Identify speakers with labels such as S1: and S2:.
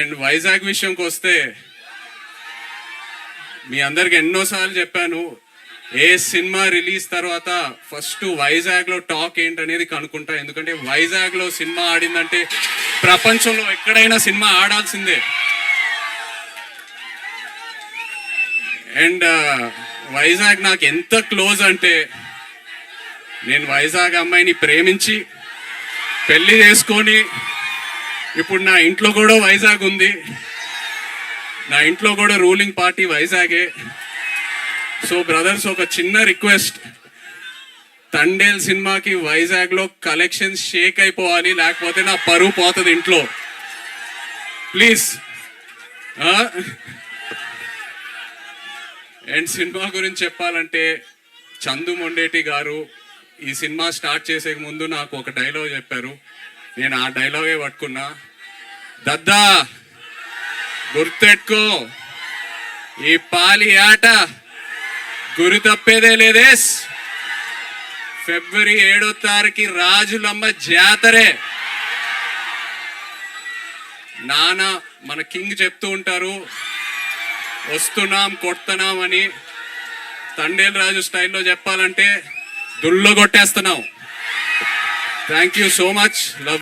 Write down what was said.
S1: And Vizag విషయంకి వస్తే మీ అందరికి ఎన్నోసార్లు చెప్పాను, ఏ సినిమా రిలీజ్ తర్వాత ఫస్ట్ వైజాగ్ లో టాక్ ఏంటనేది కనుక్కుంటా. ఎందుకంటే వైజాగ్ లో సినిమా ఆడిందంటే ప్రపంచంలో ఎక్కడైనా సినిమా ఆడాల్సిందే. అండ్ వైజాగ్ నాకు ఎంత క్లోజ్ అంటే, నేను వైజాగ్ అమ్మాయిని ప్రేమించి పెళ్లి చేసుకొని ఇప్పుడు నా ఇంట్లో కూడా వైజాగ్ ఉంది. నా ఇంట్లో కూడా రూలింగ్ పార్టీ వైజాగే. సో బ్రదర్స్, ఒక చిన్న రిక్వెస్ట్, తండేల్ సినిమాకి వైజాగ్ లో కలెక్షన్స్ షేక్ అయిపోవాలి, లేకపోతే నా పరువు పోతుంది ఇంట్లో. ప్లీజ్. అండ్ సినిమా గురించి చెప్పాలంటే, చందు మొండేటి గారు ఈ సినిమా స్టార్ట్ చేసే ముందు నాకు ఒక డైలాగ్ చెప్పారు. నేను ఆ డైలాగే పట్టుకున్నా. దద్దా, గుర్తెట్టుకో, ఈ పాలి ఆట గురి తప్పేదే లేదేస్. ఫిబ్రవరి 7వ తారీఖు రాజులమ్మ జాతరే. నాన్న మన కింగ్ చెప్తూ ఉంటారు, వస్తున్నాం కొడుతున్నాం అని. తండేల్ రాజు స్టైల్లో చెప్పాలంటే దుల్లో కొట్టేస్తున్నాం. Thank you so much. Love.